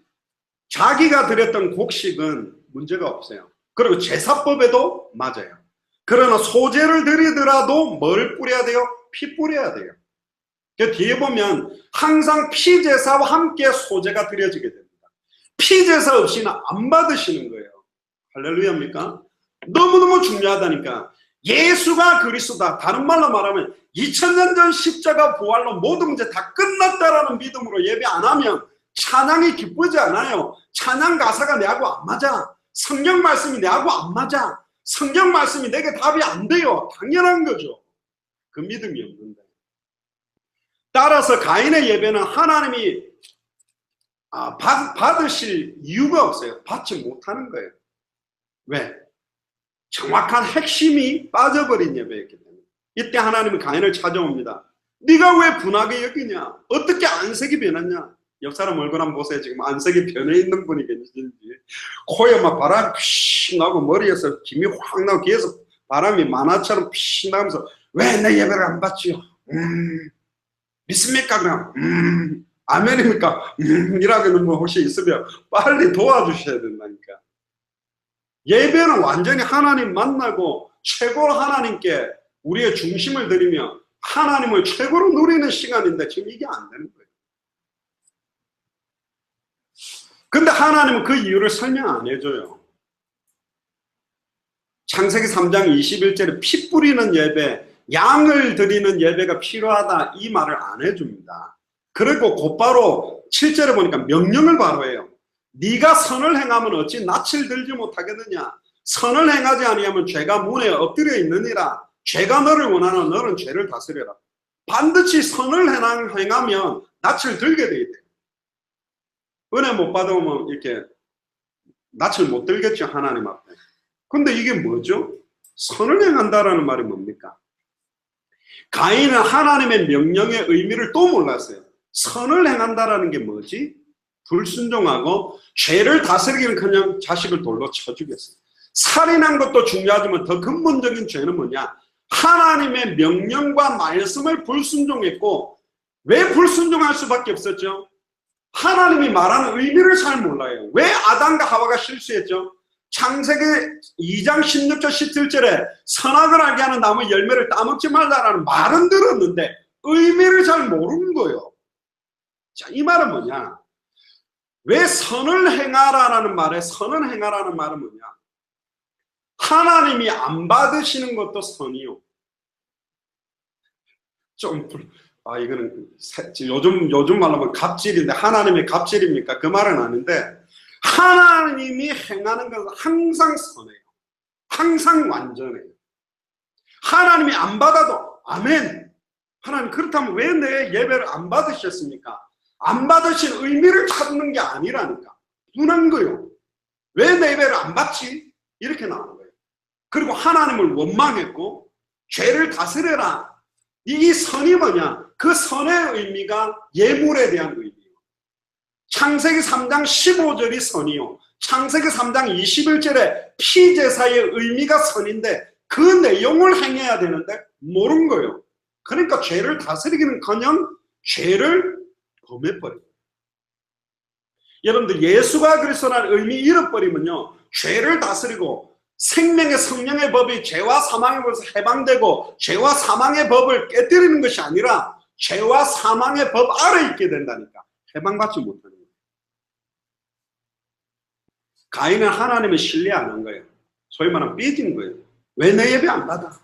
자기가 드렸던 곡식은 문제가 없어요. 그리고 제사법에도 맞아요. 그러나 소재를 드리더라도 뭘 뿌려야 돼요? 피 뿌려야 돼요. 그 뒤에 보면 항상 피제사와 함께 소재가 드려지게 됩니다. 피제사 없이는 안 받으시는 거예요. 할렐루야입니까? 너무너무 중요하다니까. 예수가 그리스도다. 다른 말로 말하면 2000년 전 십자가 부활로 모든 문제 다 끝났다라는 믿음으로 예배 안 하면 찬양이 기쁘지 않아요. 찬양 가사가 내하고 안 맞아. 성경 말씀이 내하고 안 맞아. 성경 말씀이 내게 답이 안 돼요. 당연한 거죠. 그 믿음이 없는데. 따라서 가인의 예배는 하나님이 받으실 이유가 없어요. 받지 못하는 거예요. 왜? 정확한 핵심이 빠져버린 예배였기 때문에. 이때 하나님은 가인을 찾아옵니다. 네가 왜 분하게 여기냐? 어떻게 안색이 변했냐? 옆 사람 얼굴 한번 보세요. 지금 안색이 변해 있는 분이 계신지. 코에 막 바람이 피 나고 머리에서 김이 확 나고 귀에서 바람이 만화처럼 피 나면서 왜 내 예배를 안 받지요? 믿습니까? 그럼 아멘입니까? 이라고는 뭐 혹시 있으면 빨리 도와주셔야 된다니까. 예배는 완전히 하나님 만나고 최고로 하나님께 우리의 중심을 드리며 하나님을 최고로 누리는 시간인데 지금 이게 안 되는 거예요. 근데 하나님은 그 이유를 설명 안 해줘요. 창세기 3장 21절에 피 뿌리는 예배, 양을 드리는 예배가 필요하다 이 말을 안 해줍니다. 그리고 곧바로 7절에 보니까 명령을 바로 해요. 네가 선을 행하면 어찌 낯을 들지 못하겠느냐. 선을 행하지 아니하면 죄가 문에 엎드려 있느니라. 죄가 너를 원하나 너는 죄를 다스려라. 반드시 선을 행하면 낯을 들게 돼 있대요. 은혜 못 받으면 이렇게 낯을 못 들겠죠, 하나님 앞에. 근데 이게 뭐죠? 선을 행한다라는 말이 뭡니까? 가인은 하나님의 명령의 의미를 또 몰랐어요. 선을 행한다라는 게 뭐지? 불순종하고 죄를 다스리기는커녕 자식을 돌로 쳐 죽였어요. 살인한 것도 중요하지만 더 근본적인 죄는 뭐냐? 하나님의 명령과 말씀을 불순종했고, 왜 불순종할 수밖에 없었죠? 하나님이 말하는 의미를 잘 몰라요. 왜 아담과 하와가 실수했죠? 창세기 2장 16절 17절에 선악을 알게 하는 나무 열매를 따먹지 말라라는 말은 들었는데 의미를 잘 모르는 거예요. 자, 이 말은 뭐냐? 왜 선을 행하라는 말에 선을 행하라는 말은 뭐냐? 하나님이 안 받으시는 것도 선이요. 이거는 요즘 말로 하면 갑질인데 하나님의 갑질입니까? 그 말은 아닌데 하나님이 행하는 것은 항상 선해요. 항상 완전해요. 하나님이 안 받아도 아멘. 하나님 그렇다면 왜 내 예배를 안 받으셨습니까? 안 받으신 의미를 찾는 게 아니라니까. 분한 거요. 왜 내 예배를 안 받지? 이렇게 나오는 거예요. 그리고 하나님을 원망했고 죄를 다스려라. 이 선이 뭐냐? 그 선의 의미가 예물에 대한 의미예요. 창세기 3장 15절이 선이요. 창세기 3장 21절에 피제사의 의미가 선인데 그 내용을 행해야 되는데 모른 거예요. 그러니까 죄를 다스리기는커녕 죄를 범해버려요. 여러분들 예수가 그리스도라는 의미 잃어버리면요. 죄를 다스리고 생명의 성령의 법이 죄와 사망의 법에서 해방되고 죄와 사망의 법을 깨뜨리는 것이 아니라 죄와 사망의 법 아래 있게 된다니까. 해방받지 못하는 거예요. 가인은 하나님을 신뢰 안 한 거예요. 소위 말하면 삐진 거예요. 왜 내 예배 안 받아?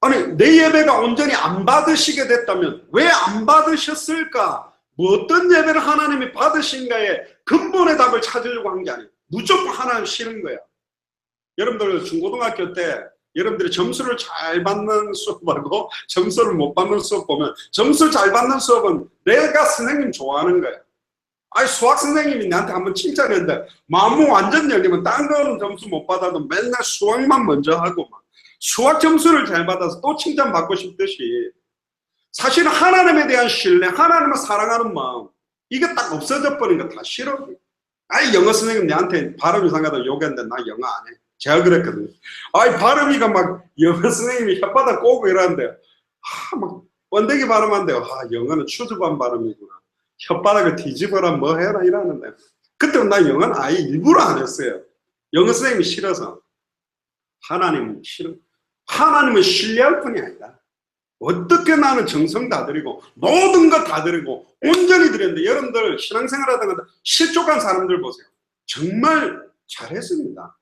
아니 내 예배가 온전히 안 받으시게 됐다면 왜 안 받으셨을까? 뭐 어떤 예배를 하나님이 받으신가에 근본의 답을 찾으려고 한 게 아니에요. 무조건 하나님 싫은 거야. 여러분들 중고등학교 때 여러분들이 점수를 잘 받는 수업하고 점수를 못 받는 수업 보면 점수 잘 받는 수업은 내가 선생님 좋아하는 거야. 아니 수학 선생님이 나한테 한번 칭찬했는데 마음 완전 열리면 딴 거는 점수 못 받아도 맨날 수학만 먼저 하고 막 수학 점수를 잘 받아서 또 칭찬받고 싶듯이 사실은 하나님에 대한 신뢰, 하나님을 사랑하는 마음 이게 딱 없어져 버린 거 다 싫어. 아니 영어 선생님 내한테 발음 이상하다고 욕했는데 나 영어 안 해. 제가 그랬거든요. 아이 발음이가 막 영어 선생님이 혓바닥 꼬고 이러는데 막 번데기 발음한대요. 영어는 추주반 발음이구나. 혓바닥을 뒤집어라 뭐 해라 이러는데 그때 나 영어는 아예 일부러 안 했어요. 영어 선생님이 싫어서. 하나님은 싫어. 하나님은 신뢰할 뿐이 아니다. 어떻게 나는 정성 다 드리고 모든 것 다 드리고 온전히 드렸는데 여러분들 신앙생활 하다가 실족한 사람들 보세요. 정말 잘했습니다.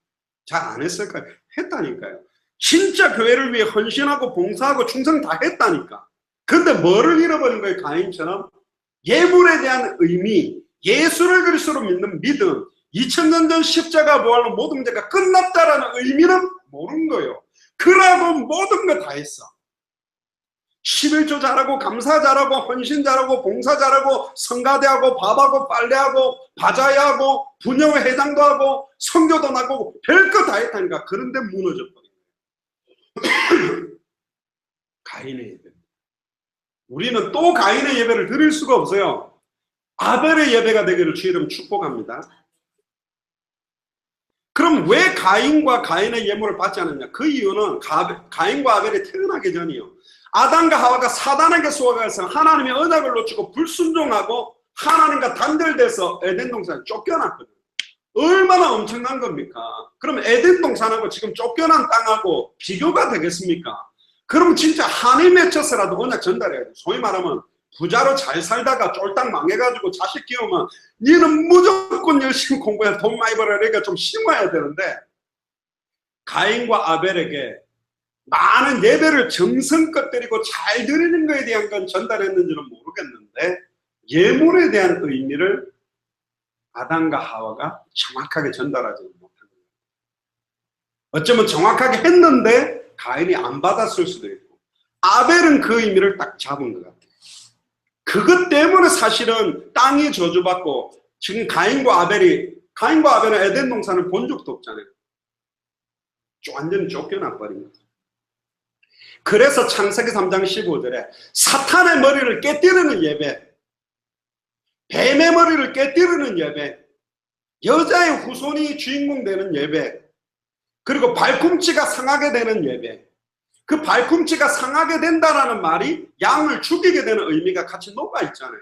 잘 안 했을까요? 했다니까요. 진짜 교회를 위해 헌신하고 봉사하고 충성 다 했다니까. 근데 뭐를 잃어버린 거예요? 가인처럼 예물에 대한 의미, 예수를 그리스도로 믿는 믿음, 2000년 전 십자가 부활로 모든 문제가 끝났다라는 의미는 모르는 거예요. 그러고 모든 거 다 했어. 11조 잘하고 감사 잘하고 헌신 잘하고 봉사 잘하고 성가대하고 밥하고 빨래하고 바자회하고 분녀회 회장도 하고 성교도 나고 별거 다 했다니까. 그런데 무너져 버린 거예요. 가인의 예배. 우리는 또 가인의 예배를 드릴 수가 없어요. 아벨의 예배가 되기를 주 이름 축복합니다. 그럼 왜 가인과 가인의 예물을 받지 않았냐? 그 이유는 가인과 아벨이 태어나기 전이요. 아담과 하와가 사단에게 속아서 하나님의 언약을 놓치고 불순종하고 하나님과 단절돼서 에덴 동산에 쫓겨났거든요. 얼마나 엄청난 겁니까? 그럼 에덴 동산하고 지금 쫓겨난 땅하고 비교가 되겠습니까? 그럼 진짜 한이 맺혀서라도 언약 전달해야 돼요. 소위 말하면 부자로 잘 살다가 쫄딱 망해가지고 자식 키우면 니는 무조건 열심히 공부해 돈 많이 벌어야 그러니까 좀 심어야 되는데, 가인과 아벨에게 많은 예배를 정성껏 드리고 잘 드리는 것에 대한 건 전달했는지는 모르겠는데 예물에 대한 의미를 아담과 하와가 정확하게 전달하지 못한 거예요. 어쩌면 정확하게 했는데 가인이 안 받았을 수도 있고, 아벨은 그 의미를 딱 잡은 것 같아요. 그것 때문에 사실은 땅이 저주받고 지금 가인과 아벨은 에덴 동산을 본 적도 없잖아요. 완전히 쫓겨나버린 거죠. 그래서 창세기 3장 15절에 사탄의 머리를 깨뜨리는 예배, 뱀의 머리를 깨뜨리는 예배, 여자의 후손이 주인공 되는 예배, 그리고 발꿈치가 상하게 되는 예배, 그 발꿈치가 상하게 된다라는 말이 양을 죽이게 되는 의미가 같이 녹아 있잖아요.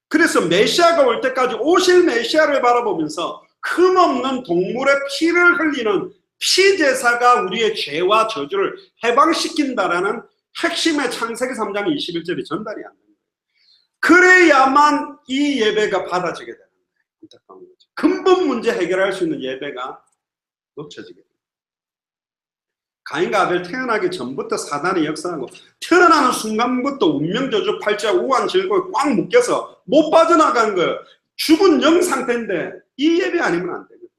그래서 메시아가 올 때까지 오실 메시아를 바라보면서 흠없는 동물의 피를 흘리는 피제사가 우리의 죄와 저주를 해방시킨다라는 핵심의 창세기 3장 21절이 전달이 안 됩니다. 그래야만 이 예배가 받아지게 되는 거예요. 안타까운 거죠. 근본 문제 해결할 수 있는 예배가 놓쳐지게 됩니다. 가인과 아벨 태어나기 전부터 사단이 역사하고 태어나는 순간부터 운명저주 팔자 우한 질고에 꽉 묶여서 못 빠져나간 거예요. 죽은 영 상태인데 이 예배 아니면 안 되거든요.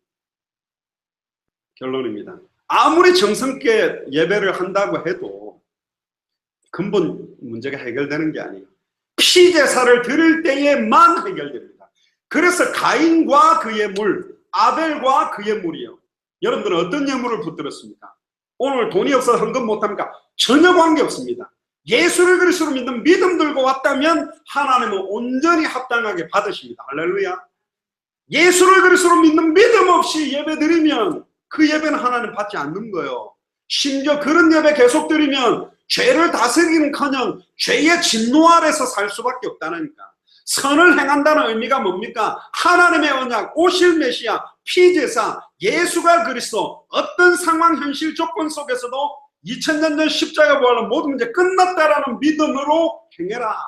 결론입니다. 아무리 정성있게 예배를 한다고 해도 근본 문제가 해결되는 게 아니에요. 피제사를 드릴 때에만 해결됩니다. 그래서 가인과 그의 물, 아벨과 그의 물이요. 여러분들은 어떤 예물을 붙들었습니까? 오늘 돈이 없어서 헌금 못합니까? 전혀 관계없습니다. 예수를 그리스도로 믿는 믿음 들고 왔다면 하나님은 온전히 합당하게 받으십니다. 할렐루야. 예수를 그리스도로 믿는 믿음 없이 예배 드리면 그 예배는 하나님 받지 않는 거예요. 심지어 그런 예배 계속 드리면 죄를 다스리기는커녕 죄의 진노 아래서 살 수밖에 없다니까. 선을 행한다는 의미가 뭡니까? 하나님의 언약, 오실 메시아, 피제사, 예수가 그리스도, 어떤 상황, 현실, 조건 속에서도 2000년 전 십자가 부활로 모든 문제 끝났다라는 믿음으로 행해라.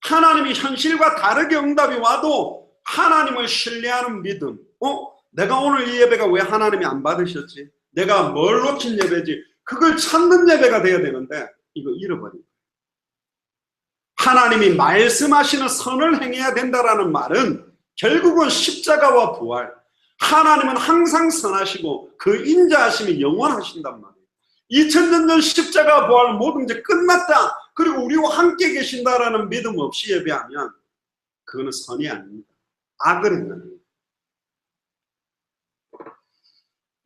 하나님이 현실과 다르게 응답이 와도 하나님을 신뢰하는 믿음. 내가 오늘 이 예배가 왜 하나님이 안 받으셨지? 내가 뭘 놓친 예배지? 그걸 찾는 예배가 돼야 되는데 이거 잃어버린 거예요. 하나님이 말씀하시는 선을 행해야 된다라는 말은 결국은 십자가와 부활, 하나님은 항상 선하시고 그 인자하심이 영원하신단 말이에요. 2000년 전 십자가 부활 모든 게 끝났다, 그리고 우리와 함께 계신다라는 믿음 없이 예배하면 그거는 선이 아닙니다. 악을 행하는 거예요.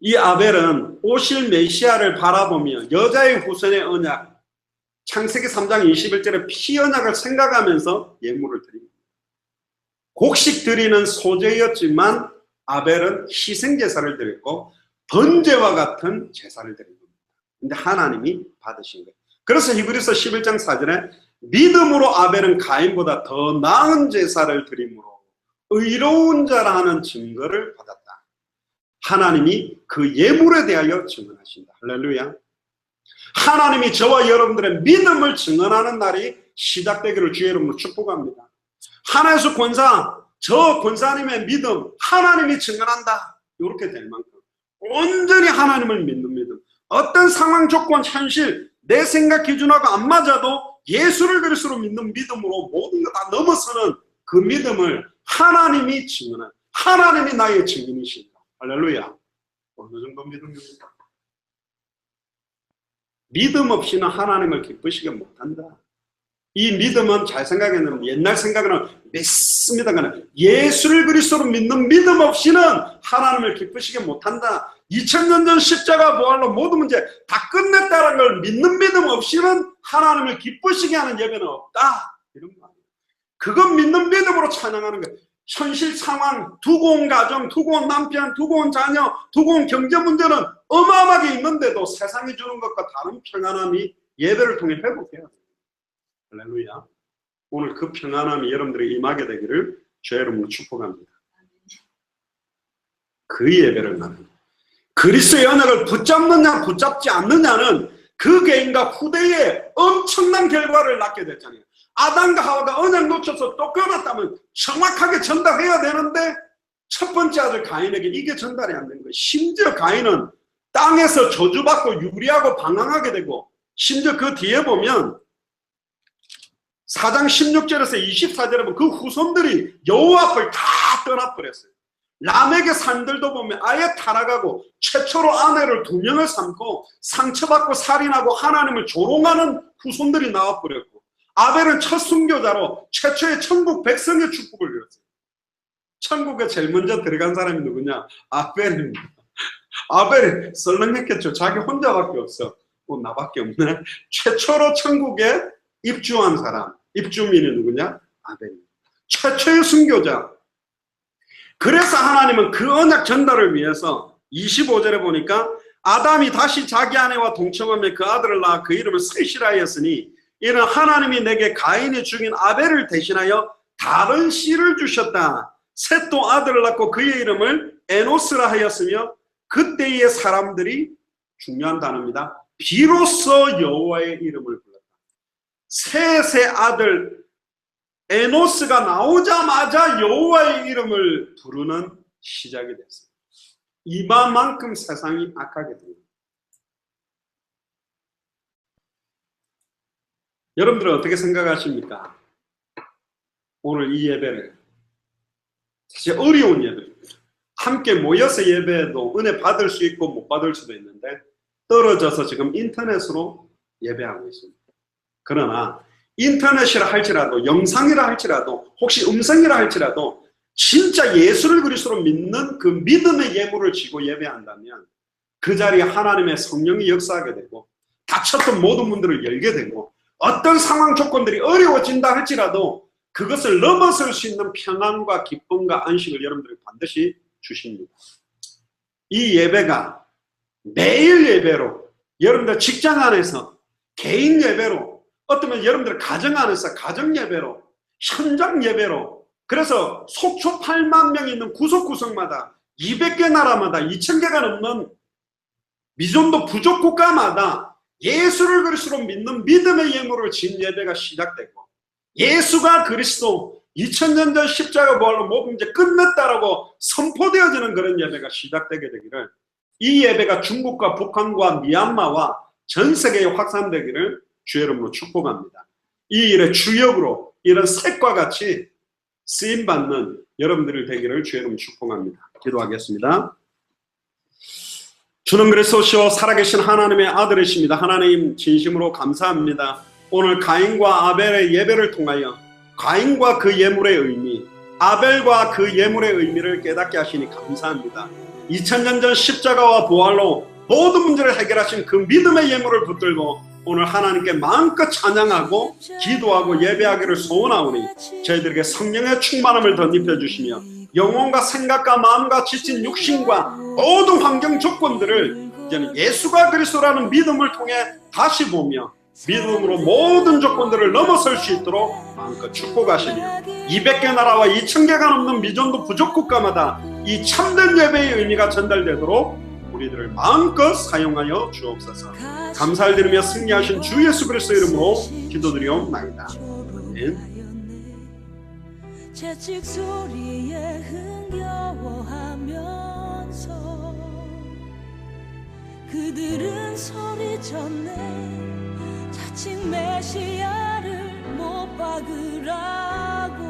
이 아벨은 오실 메시아를 바라보며 여자의 후손의 언약, 창세기 3장 21절의 피 언약을 생각하면서 예물을 드립니다. 곡식 드리는 소제였지만 아벨은 희생제사를 드렸고 번제와 같은 제사를 드린 겁니다. 근데 하나님이 받으신 거예요. 그래서 히브리서 11장 4절에 믿음으로 아벨은 가인보다 더 나은 제사를 드림으로 의로운 자라 하는 증거를 받았다. 하나님이 그 예물에 대하여 증언하신다. 할렐루야. 하나님이 저와 여러분들의 믿음을 증언하는 날이 시작되기를 주의 이름으로 축복합니다. 하나님의 권사, 저 권사님의 믿음, 하나님이 증언한다. 이렇게 될 만큼 온전히 하나님을 믿는 믿음. 어떤 상황, 조건, 현실, 내 생각 기준하고 안 맞아도 예수를 그리스도로 믿는 믿음으로 모든 거 다 넘어서는 그 믿음을 하나님이 증언한, 하나님이 나의 증인이신다. 할렐루야. 어느 정도 믿음입니까? 믿음 없이는 하나님을 기쁘시게 못한다. 이 믿음은 잘 생각해보면 옛날 생각은 믿습니다. 예수를 그리스도로 믿는 믿음 없이는 하나님을 기쁘시게 못한다. 2000년 전 십자가 부활로 모든 문제 다 끝냈다는 걸 믿는 믿음 없이는 하나님을 기쁘시게 하는 예배는 없다. 이런 거 아니에요. 그건 믿는 믿음으로 찬양하는 거예요. 현실 상황, 두고 온 가정, 두고 온 남편, 두고 온 자녀, 두고 온 경제 문제는 어마어마하게 있는데도 세상이 주는 것과 다른 평안함이 예배를 통해 회복해야 돼요. 할렐루야. 오늘 그 평안함이 여러분들이 임하게 되기를 주의 이름으로 축복합니다. 그 예배를 나는 그리스도의 언약을 붙잡느냐 붙잡지 않느냐는 그 개인과 후대에 엄청난 결과를 낳게 됐잖아요. 아담과 하와가 언약 놓쳐서 또 끊었다면 정확하게 전달해야 되는데 첫 번째 아들 가인에게 이게 전달이 안 된 거예요. 심지어 가인은 땅에서 저주받고 유리하고 방황하게 되고, 심지어 그 뒤에 보면 4장 16절에서 24절에 보면 그 후손들이 여호와 앞을 다 떠나버렸어요. 람에게 산들도 보면 아예 타락하고 최초로 아내를 2명을 삼고 상처받고 살인하고 하나님을 조롱하는 후손들이 나와버렸고, 아벨은 첫 순교자로 최초의 천국 백성의 축복을 이뤘어요. 천국에 제일 먼저 들어간 사람이 누구냐? 아벨입니다. 아벨이 썰렁했겠죠. 자기 혼자밖에 없어. 나밖에 없네. 최초로 천국에 입주한 사람, 입주민이 누구냐? 아벨입니다. 최초의 순교자. 그래서 하나님은 그 언약 전달을 위해서 25절에 보니까 아담이 다시 자기 아내와 동청하며 그 아들을 낳아 그 이름을 셋이라 하였으니 이는 하나님이 내게 가인이 죽인 아벨을 대신하여 다른 씨를 주셨다. 셋도 아들을 낳고 그의 이름을 에노스라 하였으며 그때의 사람들이, 중요한 단어입니다, 비로소 여호와의 이름을 불렀다. 셋의 아들 에노스가 나오자마자 여호와의 이름을 부르는 시작이 됐어요. 이만큼 세상이 악하게 됩니다. 여러분들은 어떻게 생각하십니까? 오늘 이 예배를, 사실 어려운 예배입니다. 함께 모여서 예배해도 은혜 받을 수 있고 못 받을 수도 있는데 떨어져서 지금 인터넷으로 예배하고 있습니다. 그러나 인터넷이라 할지라도, 영상이라 할지라도, 혹시 음성이라 할지라도 진짜 예수를 그리스도로 믿는 그 믿음의 예물을 지고 예배한다면 그 자리에 하나님의 성령이 역사하게 되고 닫혔던 모든 문들을 열게 되고 어떤 상황 조건들이 어려워진다 할지라도 그것을 넘어설 수 있는 평안과 기쁨과 안식을 여러분들이 반드시 주십니다. 이 예배가 매일 예배로, 여러분들 직장 안에서 개인 예배로, 어쩌면 여러분들 가정 안에서 가정 예배로, 현장 예배로, 그래서 속초 8만 명 있는 구석구석마다 200개 나라마다 2000개가 넘는 미존도 부족 국가마다 예수를 그리스도로 믿는 믿음의 예물을 진 예배가 시작되고, 예수가 그리스도 2000년 전 십자가 부활로 모든 문제 끝냈다라고 선포되어지는 그런 예배가 시작되게 되기를, 이 예배가 중국과 북한과 미얀마와 전 세계에 확산되기를 주의 이름으로 축복합니다. 이 일의 주역으로 이런 셋과 같이 쓰임받는 여러분들이 되기를 주의 이름으로 축복합니다. 기도하겠습니다. 주는 그리스도시요 살아계신 하나님의 아들이십니다. 하나님 진심으로 감사합니다. 오늘 가인과 아벨의 예배를 통하여 가인과 그 예물의 의미, 아벨과 그 예물의 의미를 깨닫게 하시니 감사합니다. 2000년 전 십자가와 부활로 모든 문제를 해결하신 그 믿음의 예물을 붙들고 오늘 하나님께 마음껏 찬양하고 기도하고 예배하기를 소원하오니 저희들에게 성령의 충만함을 덧입혀 주시며 영혼과 생각과 마음과 지친 육신과 모든 환경 조건들을 이제는 예수가 그리스도라는 믿음을 통해 다시 보며 믿음으로 모든 조건들을 넘어설 수 있도록 마음껏 축복하시며 200개 나라와 2000개가 넘는 미존도 부족 국가마다 이 참된 예배의 의미가 전달되도록 우리들을 마음껏 사용하여 주옵소서. 감사를 드리며 승리하신 주 예수 그리스도 이름으로 기도드리옵나이다. 아멘. 채찍 소리에 흥겨워하면서 그들은 소리쳤네. 자칭 메시아를 못 박으라고.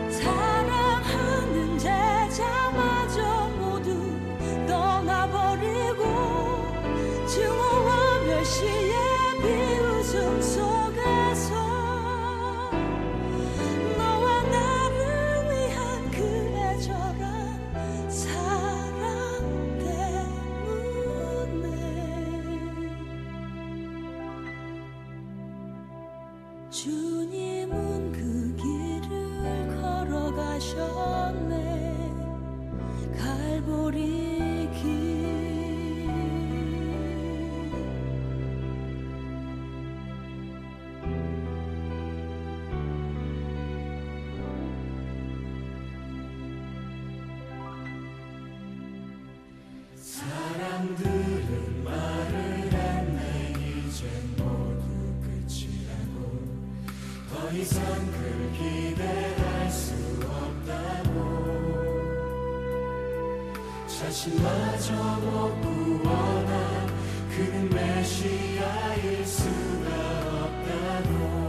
사랑하는 제자마저 모두 떠나버리고 증오와 가셨네 갈보리 길 사람들은 말을 했네 이제 모두 끝이라고 더 이상 그를 기대할 수 없다고 자신마저 못 구원한 그는 메시아일 수가 없다고